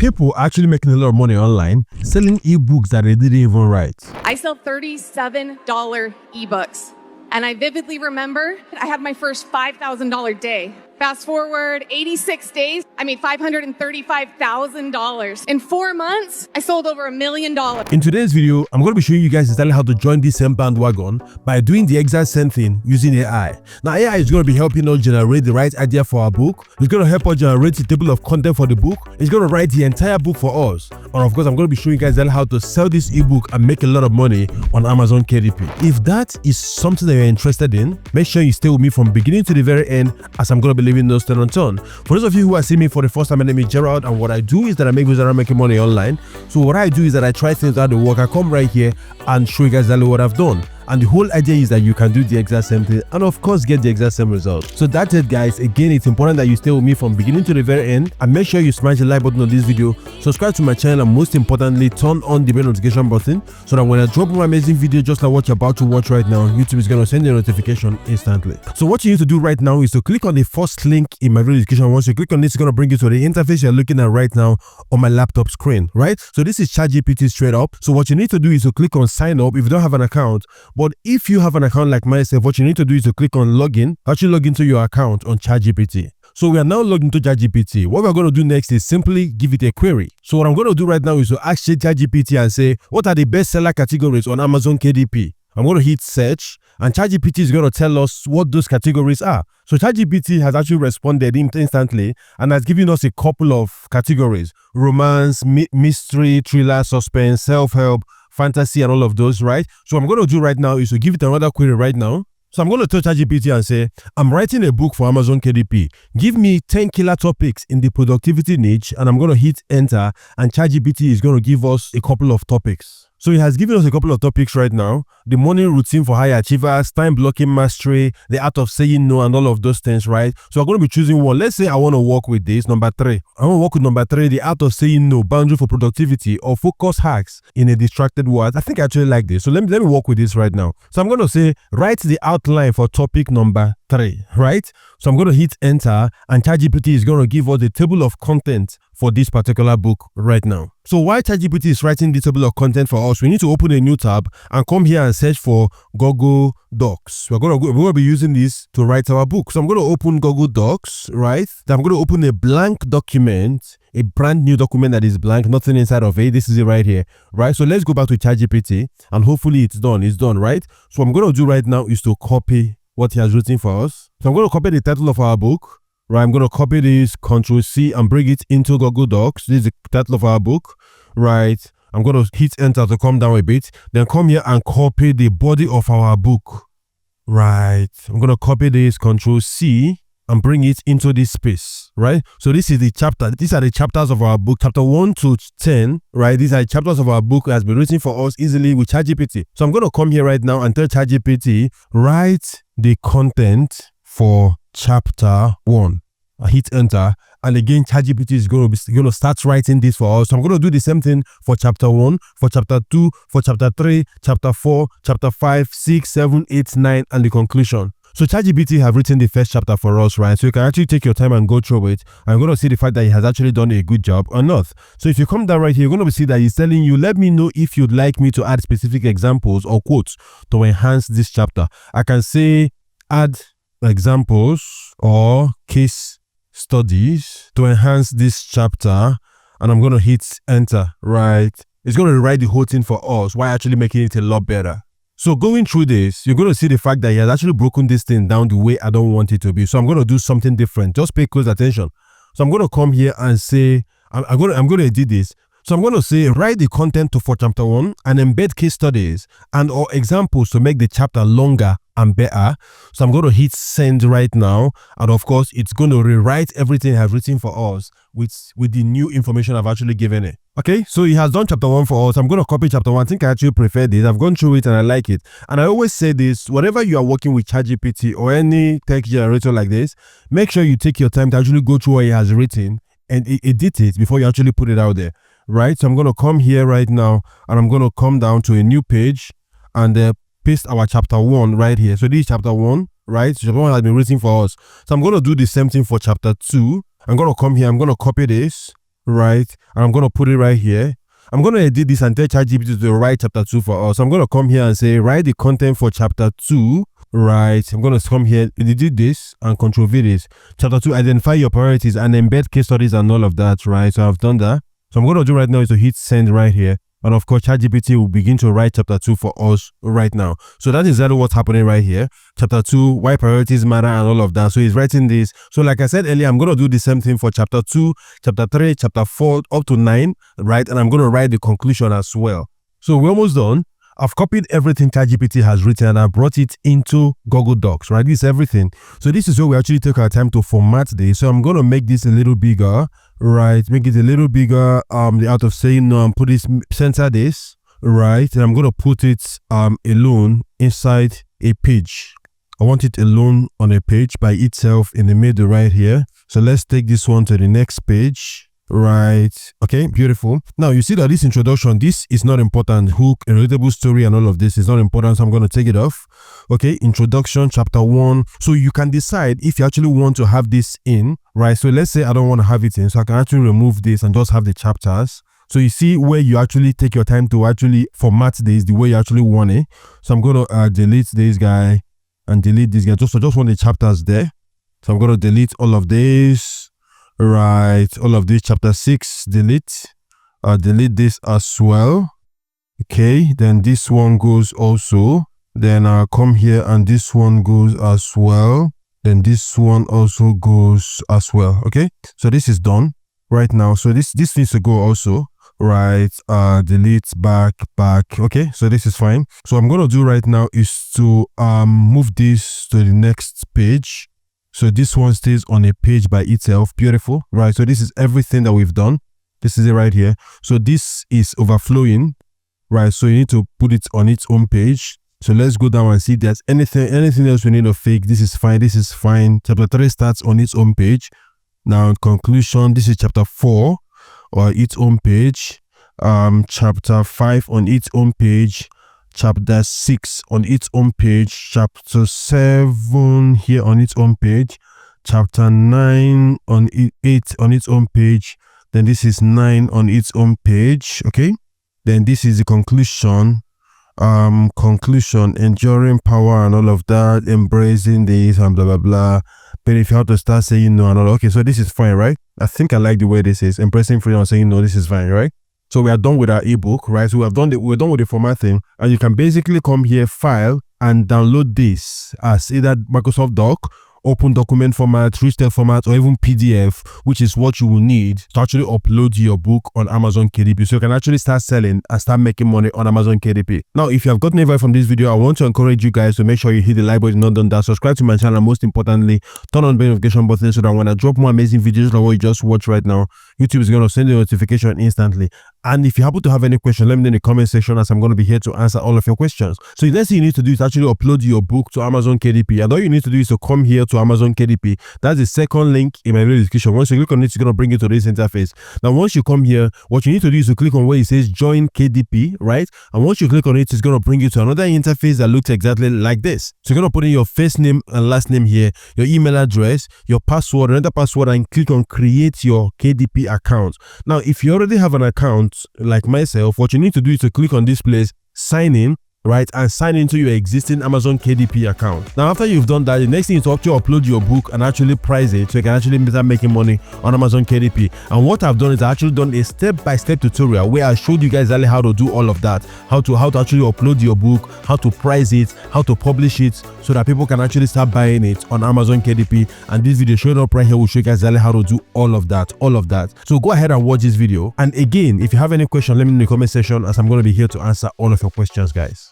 People are actually making a lot of money online selling ebooks that they didn't even write. I sell $37 ebooks. And I vividly remember I had my first $5,000 day. Fast forward 86 days, I made $535,000. In 4 months, I sold over $1 million. In today's video, I'm going to be showing you guys exactly how to join this same bandwagon by doing the exact same thing using AI. Now, AI is going to be helping us generate the right idea for our book. It's going to help us generate the table of content for the book. It's going to write the entire book for us. And of course, I'm going to be showing you guys exactly how to sell this ebook and make a lot of money on Amazon KDP. If that is something that you're interested in, make sure you stay with me from beginning to the very end, as I'm going to be leaving no stone unturned. For those of you who are seeing me for the first time, my name is Gerald, and what I do is that I make videos around making money online. So what I do is that I try things out of work. I come right here and show you guys exactly what I've done. And the whole idea is that you can do the exact same thing and of course get the exact same result. So that's it, guys. Again, it's important that you stay with me from beginning to the very end, and make sure you smash the like button on this video, subscribe to my channel, and most importantly, turn on the bell notification button so that when I drop my amazing video just like what you're about to watch right now, YouTube is going to send you a notification instantly. So what you need to do right now is to click on the first link in my video description. Once you click on this, it's going to bring you to the interface you're looking at right now on my laptop screen, right? So this is ChatGPT straight up. So what you need to do is to click on sign up if you don't have an account. But if you have an account like myself, what you need to do is to click on login, actually log into your account on ChatGPT. So we are now logged into ChatGPT. What we're going to do next is simply give it a query. So what I'm going to do right now is to ask ChatGPT and say, what are the bestseller categories on Amazon KDP? I'm going to hit search, and ChatGPT is going to tell us what those categories are. So ChatGPT has actually responded instantly and has given us a couple of categories: romance, mystery, thriller, suspense, self-help, fantasy, and all of those, right? So what I'm going to do right now is to give it another query right now. So I'm going to tell ChatGPT and say, I'm writing a book for Amazon KDP. Give me 10 killer topics in the productivity niche, and I'm going to hit enter, and ChatGPT is going to give us a couple of topics. So it has given us a couple of topics right now: the morning routine for high achievers, time blocking mastery, the art of saying no, and all of those things, right? So I'm going to be choosing one. Let's say I want to work with this, number 3. I want to work with number 3, the art of saying no, boundary for productivity, or focus hacks in a distracted world. I think I actually like this. So let me work with this right now. So I'm going to say, write the outline for topic number 3, right? So I'm going to hit enter, and ChatGPT is going to give us the table of content for this particular book right now. So while ChatGPT is writing the table of content for us, we need to open a new tab and come here and search for Google Docs. We're going to be using this to write our book. So I'm going to open Google Docs, right? Then I'm going to open a blank document, a brand new document that is blank, nothing inside of it. This is it right here, right? So let's go back to ChatGPT, and hopefully it's done. It's done, right? So what I'm going to do right now is to copy what he has written for us. So I'm going to copy the title of our book. Right, I'm going to copy this, Control C, and bring it into Google Docs. This is the title of our book, right? I'm going to hit enter to come down a bit. Then come here and copy the body of our book, right? I'm going to copy this, Control C, and bring it into this space, right? So this is the chapter. These are the chapters of our book, chapter 1 to 10, right? These are the chapters of our book that has been written for us easily with ChatGPT. So I'm going to come here right now and tell ChatGPT, write the content for chapter 1. I hit enter, and again ChatGPT is going to start writing this for us. So I'm going to do the same thing for chapter 1, for chapter 2, for chapter 3, chapter 4, chapter 5, 6, 7, 8, 9, and the conclusion. So ChatGPT have written the first chapter for us, right? So you can actually take your time and go through it. I'm going to see the fact that he has actually done a good job or not. So if you come down right here, you're going to see that he's telling you, let me know if you'd like me to add specific examples or quotes to enhance this chapter. I can say add examples or case studies to enhance this chapter, and I'm going to hit enter, right? It's going to rewrite the whole thing for us while actually making it a lot better. So going through this, you're going to see the fact that he has actually broken this thing down the way I don't want it to be. So I'm going to do something different. Just pay close attention. So I'm going to come here and say, I'm going to edit this. So I'm going to say, write the content for chapter 1 and embed case studies and or examples to make the chapter longer and better. So I'm going to hit send right now, and of course it's going to rewrite everything I've written for us with the new information I've actually given it. Okay, so he has done chapter 1 for us. I'm going to copy chapter 1. I think I actually prefer this. I've gone through it and I like it. And I always say this, whenever you are working with ChatGPT or any text generator like this, make sure you take your time to actually go through what he has written and edit it before you actually put it out there, right? So I'm going to come here right now, and I'm going to come down to a new page and paste our chapter 1 right here. So this is chapter 1, right? So chapter 1 has been written for us. So I'm going to do the same thing for chapter 2. I'm going to come here, I'm going to copy this, right? And I'm going to put it right here. I'm going to edit this and tell ChatGPT to write chapter 2 for us. So I'm going to come here and say, write the content for chapter 2, right? I'm going to come here, edit this and control V this. Chapter 2, identify your priorities and embed case studies and all of that, right? So I've done that. So I'm going to do right now is to hit send right here. And of course, ChatGPT will begin to write chapter 2 for us right now. So that is exactly what's happening right here. Chapter 2, why priorities matter and all of that. So he's writing this. So like I said earlier, I'm going to do the same thing for chapter 2, chapter 3, chapter 4, up to 9, right? And I'm going to write the conclusion as well. So we're almost done. I've copied everything ChatGPT has written and I brought it into Google Docs, right? This is everything. So this is where we actually take our time to format this. So I'm going to make this a little bigger, right? Make it a little bigger. The art of saying no, and put this, center this, right? And I'm going to put it alone inside a page. I want it alone on a page by itself in the middle right here. So let's take this one to the next page. Right. Okay, beautiful. Now you see that this introduction, this is not important. Hook, a relatable story and all of this is not important. So I'm going to take it off. Okay, introduction, chapter 1. So you can decide if you actually want to have this in, right? So let's say I don't want to have it in. So I can actually remove this and just have the chapters. So you see where you actually take your time to actually format this the way you actually want it. So I'm going to delete this guy and delete this guy. So just want the chapters there. So I'm going to delete all of this. Right, all of this, chapter 6, delete. Delete this as well. Okay, then this one goes also. Then I'll come here and this one goes as well. Then this one also goes as well. Okay, so this is done right now. So this needs to go also. Right, delete, back. Okay, so this is fine. So I'm going to do right now is to move this to the next page. So this one stays on a page by itself. Beautiful, right? So this is everything that we've done. This is it right here. So this is overflowing, right? So you need to put it on its own page. So let's go down and see if there's anything else we need to fake. This is fine. This is fine. Chapter 3 starts on its own page. Now conclusion, this is chapter 4 or its own page. Chapter 5 on its own page. Chapter 6 on its own page, chapter 7 here on its own page, chapter 9 on 8 on its own page, then this is 9 on its own page. Okay, then this is the conclusion, enduring power and all of that, embracing this and blah blah blah. But if you have to start saying no and all, okay, so this is fine, right? I think I like the way this is, embracing freedom and saying no. This is fine, right? So we are done with our ebook, right? So we're done with the formatting, and you can basically come here, file, and download this as either Microsoft Doc, open document format, rich text format, or even PDF, which is what you will need to actually upload your book on Amazon KDP. So you can actually start selling and start making money on Amazon KDP. Now, if you have gotten any value from this video, I want to encourage you guys to make sure you hit the like button, not done that, subscribe to my channel, and most importantly, turn on the notification button so that when I drop more amazing videos like what you just watched right now, YouTube is going to send you a notification instantly. And if you happen to have any question, let me know in the comment section, as I'm going to be here to answer all of your questions. So the next thing you need to do is actually upload your book to Amazon KDP. And all you need to do is to come here to Amazon KDP. That's the second link in my video description. Once you click on it, it's going to bring you to this interface. Now, once you come here, what you need to do is to click on where it says join KDP, right? And once you click on it, it's going to bring you to another interface that looks exactly like this. So you're going to put in your first name and last name here, your email address, your password, another password, and click on create your KDP account. Now, if you already have an account like myself, what you need to do is to click on this place, sign in, right, and sign into your existing Amazon KDP account. Now, after you've done that, the next thing is to actually upload your book and actually price it so you can actually start making money on Amazon KDP. And what I've done is I actually done a step-by-step tutorial where I showed you guys exactly how to do all of that, how to actually upload your book, how to price it, how to publish it, so that people can actually start buying it on Amazon KDP. And this video showing up right here will show you guys exactly how to do all of that. So go ahead and watch this video. And again, if you have any question, let me know in the comment section, as I'm going to be here to answer all of your questions, guys.